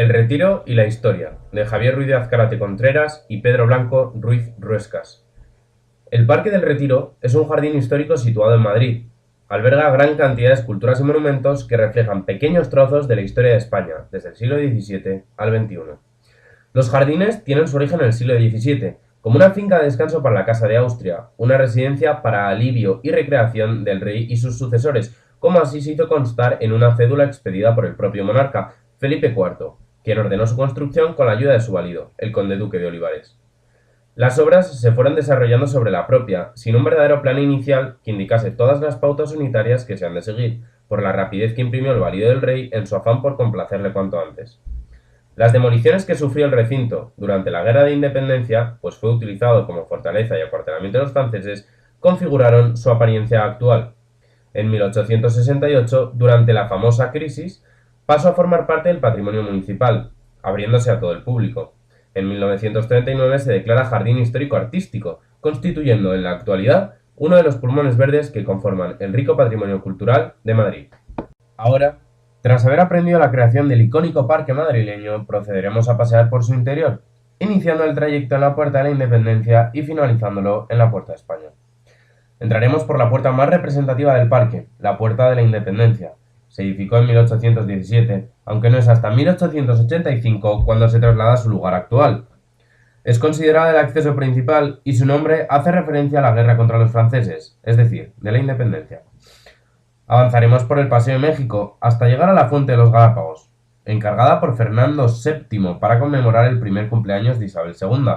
El retiro y la historia, de Javier Ruiz de Azcárate Contreras y Pedro Blanco Ruiz Ruescas. El Parque del Retiro es un jardín histórico situado en Madrid. Alberga gran cantidad de esculturas y monumentos que reflejan pequeños trozos de la historia de España, desde el siglo XVII al XXI. Los jardines tienen su origen en el siglo XVII, como una finca de descanso para la Casa de Austria, una residencia para alivio y recreación del rey y sus sucesores, como así se hizo constar en una cédula expedida por el propio monarca, Felipe IV, quien ordenó su construcción con la ayuda de su valido, el conde duque de Olivares. Las obras se fueron desarrollando sobre la propia, sin un verdadero plan inicial que indicase todas las pautas unitarias que se han de seguir, por la rapidez que imprimió el valido del rey en su afán por complacerle cuanto antes. Las demoliciones que sufrió el recinto durante la Guerra de Independencia, pues fue utilizado como fortaleza y acuartelamiento de los franceses, configuraron su apariencia actual. En 1868, durante la famosa crisis, pasó a formar parte del patrimonio municipal, abriéndose a todo el público. En 1939 se declara Jardín Histórico Artístico, constituyendo en la actualidad uno de los pulmones verdes que conforman el rico patrimonio cultural de Madrid. Ahora, tras haber aprendido la creación del icónico parque madrileño, procederemos a pasear por su interior, iniciando el trayecto en la Puerta de la Independencia y finalizándolo en la Puerta de España. Entraremos por la puerta más representativa del parque, la Puerta de la Independencia. Se edificó en 1817, aunque no es hasta 1885 cuando se traslada a su lugar actual. Es considerada el acceso principal y su nombre hace referencia a la guerra contra los franceses, es decir, de la independencia. Avanzaremos por el Paseo de México hasta llegar a la Fuente de los Galápagos, encargada por Fernando VII para conmemorar el primer cumpleaños de Isabel II,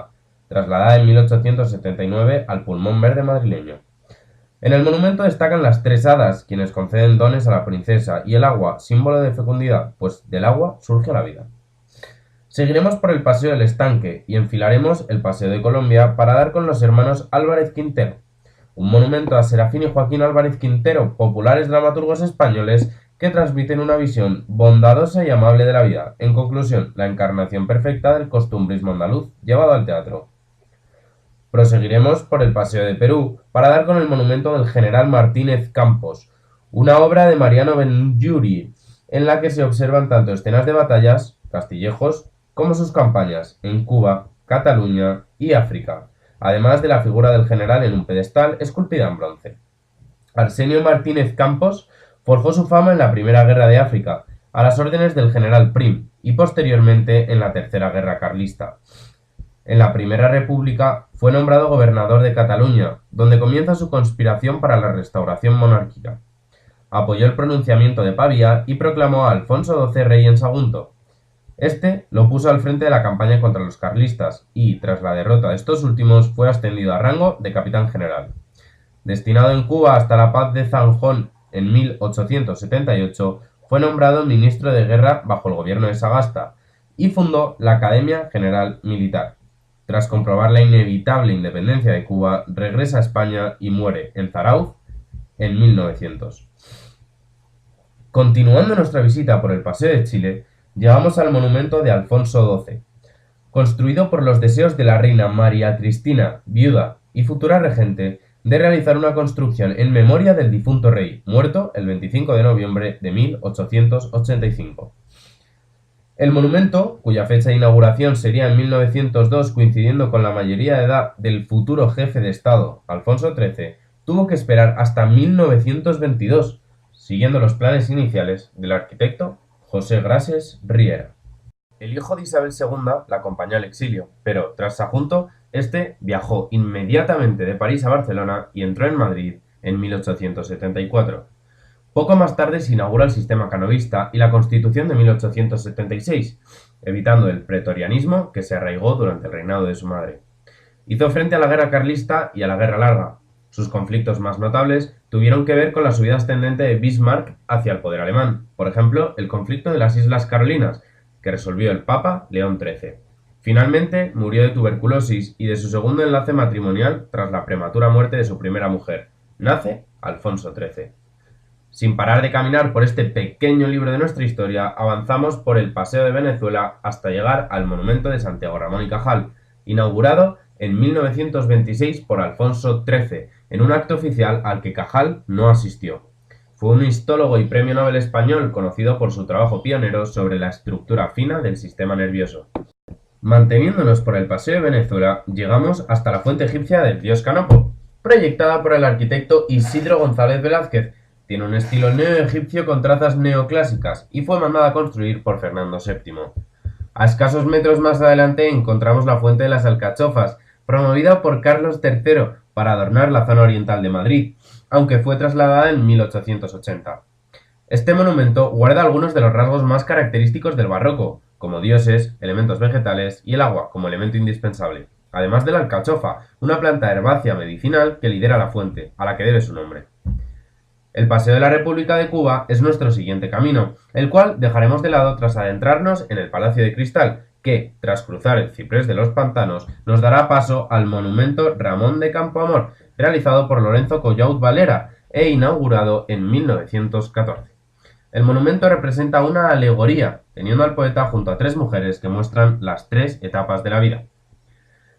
trasladada en 1879 al pulmón verde madrileño. En el monumento destacan las tres hadas, quienes conceden dones a la princesa, y el agua, símbolo de fecundidad, pues del agua surge la vida. Seguiremos por el Paseo del Estanque y enfilaremos el Paseo de Colombia para dar con los hermanos Álvarez Quintero, un monumento a Serafín y Joaquín Álvarez Quintero, populares dramaturgos españoles que transmiten una visión bondadosa y amable de la vida. En conclusión, la encarnación perfecta del costumbrismo andaluz llevado al teatro. Proseguiremos por el Paseo de Perú para dar con el monumento del general Martínez Campos, una obra de Mariano Benlliure, en la que se observan tanto escenas de batallas, castillejos, como sus campañas en Cuba, Cataluña y África, además de la figura del general en un pedestal esculpida en bronce. Arsenio Martínez Campos forjó su fama en la Primera Guerra de África, a las órdenes del general Prim, y posteriormente en la Tercera Guerra Carlista. En la Primera República fue nombrado gobernador de Cataluña, donde comienza su conspiración para la restauración monárquica. Apoyó el pronunciamiento de Pavía y proclamó a Alfonso XII rey en Sagunto. Este lo puso al frente de la campaña contra los carlistas y, tras la derrota de estos últimos, fue ascendido a rango de capitán general. Destinado en Cuba hasta la paz de Zanjón en 1878, fue nombrado ministro de guerra bajo el gobierno de Sagasta y fundó la Academia General Militar. Tras comprobar la inevitable independencia de Cuba, regresa a España y muere en Zarauz en 1900. Continuando nuestra visita por el Paseo de Chile, llegamos al monumento de Alfonso XII, construido por los deseos de la reina María Cristina, viuda y futura regente, de realizar una construcción en memoria del difunto rey, muerto el 25 de noviembre de 1885. El monumento, cuya fecha de inauguración sería en 1902, coincidiendo con la mayoría de edad del futuro jefe de Estado, Alfonso XIII, tuvo que esperar hasta 1922, siguiendo los planes iniciales del arquitecto José Grases Riera. El hijo de Isabel II la acompañó al exilio, pero, tras Sagunto, este viajó inmediatamente de París a Barcelona y entró en Madrid en 1874. Poco más tarde se inaugura el sistema canovista y la Constitución de 1876, evitando el pretorianismo que se arraigó durante el reinado de su madre. Hizo frente a la guerra carlista y a la guerra larga. Sus conflictos más notables tuvieron que ver con la subida ascendente de Bismarck hacia el poder alemán, por ejemplo, el conflicto de las Islas Carolinas, que resolvió el Papa León XIII. Finalmente, murió de tuberculosis y de su segundo enlace matrimonial tras la prematura muerte de su primera mujer. Nace Alfonso XIII. Sin parar de caminar por este pequeño libro de nuestra historia, avanzamos por el Paseo de Venezuela hasta llegar al monumento de Santiago Ramón y Cajal, inaugurado en 1926 por Alfonso XIII, en un acto oficial al que Cajal no asistió. Fue un histólogo y premio Nobel español conocido por su trabajo pionero sobre la estructura fina del sistema nervioso. Manteniéndonos por el Paseo de Venezuela, llegamos hasta la fuente egipcia del dios Canopo, proyectada por el arquitecto Isidro González Velázquez. Tiene un estilo neoegipcio con trazas neoclásicas y fue mandada a construir por Fernando VII. A escasos metros más adelante encontramos la Fuente de las Alcachofas, promovida por Carlos III para adornar la zona oriental de Madrid, aunque fue trasladada en 1880. Este monumento guarda algunos de los rasgos más característicos del barroco, como dioses, elementos vegetales y el agua como elemento indispensable, además de la alcachofa, una planta herbácea medicinal que lidera la fuente, a la que debe su nombre. El Paseo de la República de Cuba es nuestro siguiente camino, el cual dejaremos de lado tras adentrarnos en el Palacio de Cristal, que, tras cruzar el Ciprés de los Pantanos, nos dará paso al monumento Ramón de Campoamor, realizado por Lorenzo Collaut Valera e inaugurado en 1914. El monumento representa una alegoría, teniendo al poeta junto a tres mujeres que muestran las tres etapas de la vida.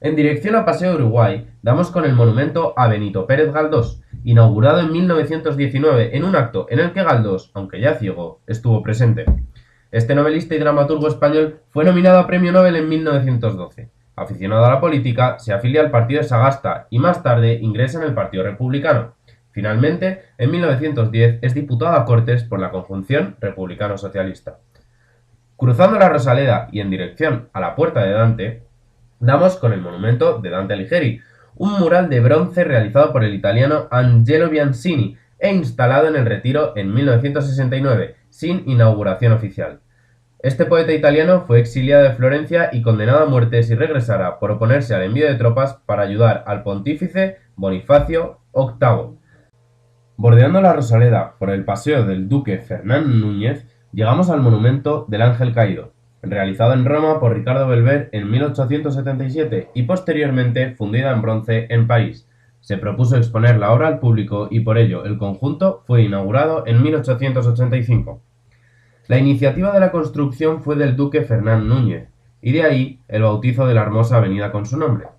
En dirección a Paseo de Uruguay, damos con el monumento a Benito Pérez Galdós, inaugurado en 1919 en un acto en el que Galdós, aunque ya ciego, estuvo presente. Este novelista y dramaturgo español fue nominado a Premio Nobel en 1912. Aficionado a la política, se afilia al partido de Sagasta y más tarde ingresa en el Partido Republicano. Finalmente, en 1910 es diputado a Cortes por la conjunción republicano-socialista. Cruzando la Rosaleda y en dirección a la Puerta de Dante, damos con el monumento de Dante Alighieri, un mural de bronce realizado por el italiano Angelo Biancini e instalado en el Retiro en 1969, sin inauguración oficial. Este poeta italiano fue exiliado de Florencia y condenado a muerte si regresara por oponerse al envío de tropas para ayudar al pontífice Bonifacio VIII. Bordeando la Rosaleda por el paseo del duque Fernán Núñez, llegamos al monumento del Ángel Caído, realizado en Roma por Ricardo Belver en 1877 y posteriormente fundida en bronce en París. Se propuso exponer la obra al público y por ello el conjunto fue inaugurado en 1885. La iniciativa de la construcción fue del duque Fernán Núñez, y de ahí el bautizo de la hermosa avenida con su nombre.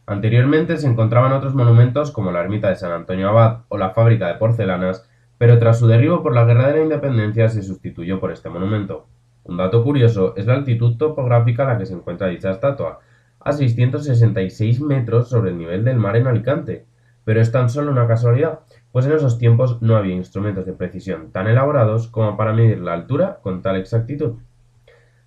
Anteriormente se encontraban otros monumentos como la ermita de San Antonio Abad o la fábrica de porcelanas, pero tras su derribo por la Guerra de la Independencia se sustituyó por este monumento. Un dato curioso es la altitud topográfica a la que se encuentra dicha estatua, a 666 metros sobre el nivel del mar en Alicante. Pero es tan solo una casualidad, pues en esos tiempos no había instrumentos de precisión tan elaborados como para medir la altura con tal exactitud.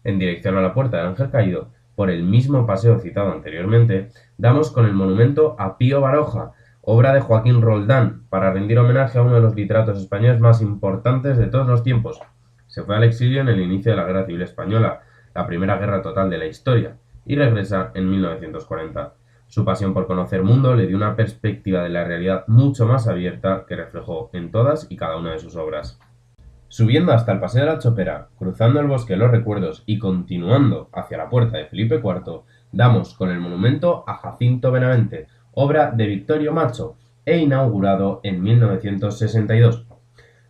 En dirección a la Puerta del Ángel Caído, por el mismo paseo citado anteriormente, damos con el monumento a Pío Baroja, obra de Joaquín Roldán, para rendir homenaje a uno de los literatos españoles más importantes de todos los tiempos. Se fue al exilio en el inicio de la Guerra Civil Española, la primera guerra total de la historia, y regresa en 1940. Su pasión por conocer mundo le dio una perspectiva de la realidad mucho más abierta que reflejó en todas y cada una de sus obras. Subiendo hasta el Paseo de la Chopera, cruzando el Bosque de los Recuerdos y continuando hacia la Puerta de Felipe IV, damos con el monumento a Jacinto Benavente, obra de Victorio Macho, e inaugurado en 1962.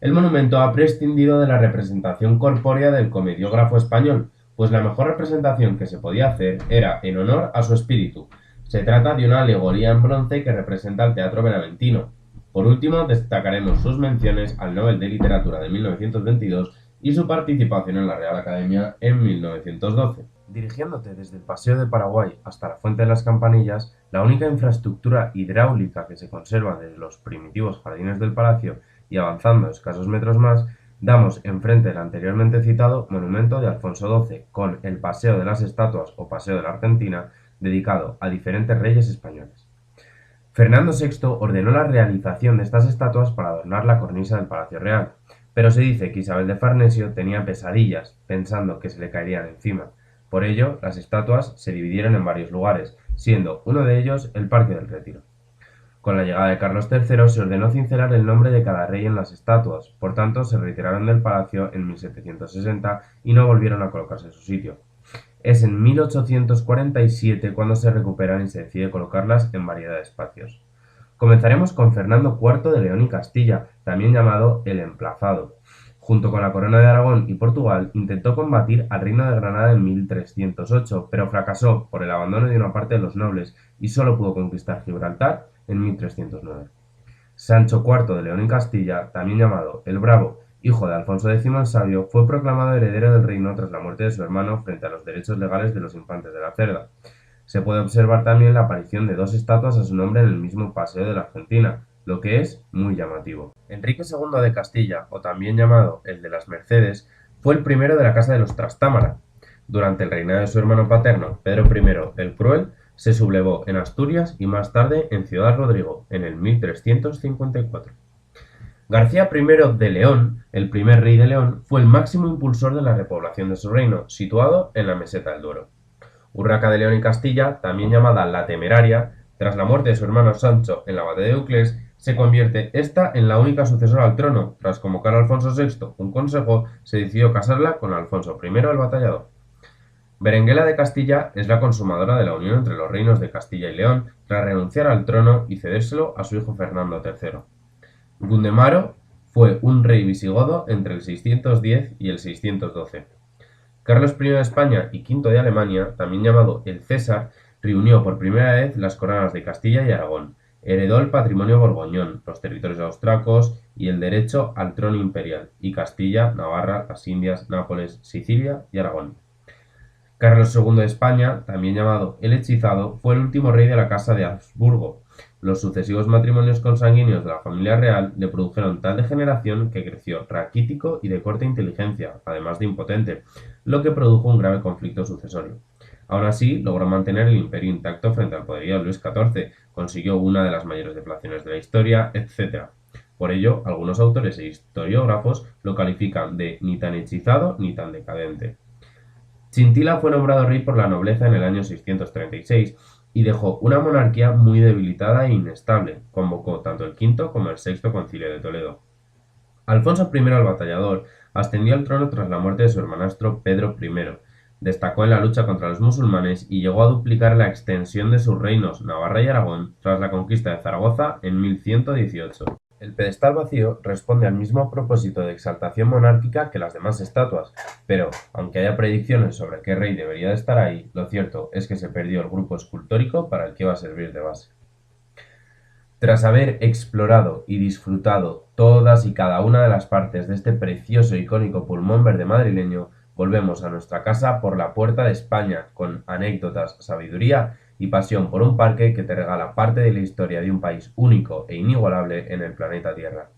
El monumento ha prescindido de la representación corpórea del comediógrafo español, pues la mejor representación que se podía hacer era en honor a su espíritu. Se trata de una alegoría en bronce que representa al teatro benaventino. Por último, destacaremos sus menciones al Nobel de Literatura de 1922 y su participación en la Real Academia en 1912. Dirigiéndote desde el Paseo de Paraguay hasta la Fuente de las Campanillas, la única infraestructura hidráulica que se conserva desde los primitivos jardines del palacio y avanzando escasos metros más, damos enfrente del anteriormente citado monumento de Alfonso XII, con el Paseo de las Estatuas o Paseo de la Argentina, dedicado a diferentes reyes españoles. Fernando VI ordenó la realización de estas estatuas para adornar la cornisa del Palacio Real, pero se dice que Isabel de Farnesio tenía pesadillas, pensando que se le caerían encima. Por ello, las estatuas se dividieron en varios lugares, siendo uno de ellos el Parque del Retiro. Con la llegada de Carlos III se ordenó cincelar el nombre de cada rey en las estatuas, por tanto se retiraron del palacio en 1760 y no volvieron a colocarse en su sitio. Es en 1847 cuando se recuperan y se decide colocarlas en variedad de espacios. Comenzaremos con Fernando IV de León y Castilla, también llamado el Emplazado. Junto con la Corona de Aragón y Portugal, intentó combatir al Reino de Granada en 1308, pero fracasó por el abandono de una parte de los nobles y solo pudo conquistar Gibraltar en 1309. Sancho IV de León y Castilla, también llamado el Bravo, hijo de Alfonso X el Sabio, fue proclamado heredero del reino tras la muerte de su hermano frente a los derechos legales de los infantes de la Cerda. Se puede observar también la aparición de dos estatuas a su nombre en el mismo paseo de la Argentina, lo que es muy llamativo. Enrique II de Castilla, o también llamado el de las Mercedes, fue el primero de la casa de los Trastámara. Durante el reinado de su hermano paterno, Pedro I el Cruel, se sublevó en Asturias y más tarde en Ciudad Rodrigo, en el 1354. García I de León, el primer rey de León, fue el máximo impulsor de la repoblación de su reino, situado en la meseta del Duero. Urraca de León y Castilla, también llamada la Temeraria, tras la muerte de su hermano Sancho en la batalla de Uclés, se convierte esta en la única sucesora al trono. Tras convocar a Alfonso VI un consejo, se decidió casarla con Alfonso I el Batallador. Berenguela de Castilla es la consumadora de la unión entre los reinos de Castilla y León, tras renunciar al trono y cedérselo a su hijo Fernando III. Gundemaro fue un rey visigodo entre el 610 y el 612. Carlos I de España y V de Alemania, también llamado el César, reunió por primera vez las coronas de Castilla y Aragón, heredó el patrimonio borgoñón, los territorios austriacos y el derecho al trono imperial, y Castilla, Navarra, las Indias, Nápoles, Sicilia y Aragón. Carlos II de España, también llamado el Hechizado, fue el último rey de la Casa de Habsburgo. Los sucesivos matrimonios consanguíneos de la familia real le produjeron tal degeneración que creció raquítico y de corta inteligencia, además de impotente, lo que produjo un grave conflicto sucesorio. Aun así, logró mantener el imperio intacto frente al poderío de Luis XIV, consiguió una de las mayores deflaciones de la historia, etc. Por ello, algunos autores e historiógrafos lo califican de ni tan hechizado ni tan decadente. Chintila fue nombrado rey por la nobleza en el año 636 y dejó una monarquía muy debilitada e inestable. Convocó tanto el quinto como el sexto concilio de Toledo. Alfonso I el Batallador ascendió al trono tras la muerte de su hermanastro Pedro I. Destacó en la lucha contra los musulmanes y llegó a duplicar la extensión de sus reinos Navarra y Aragón tras la conquista de Zaragoza en 1118. El pedestal vacío responde al mismo propósito de exaltación monárquica que las demás estatuas, pero, aunque haya predicciones sobre qué rey debería de estar ahí, lo cierto es que se perdió el grupo escultórico para el que iba a servir de base. Tras haber explorado y disfrutado todas y cada una de las partes de este precioso e icónico pulmón verde madrileño, volvemos a nuestra casa por la puerta de España, con anécdotas, sabiduría y pasión por un parque que te regala parte de la historia de un país único e inigualable en el planeta Tierra.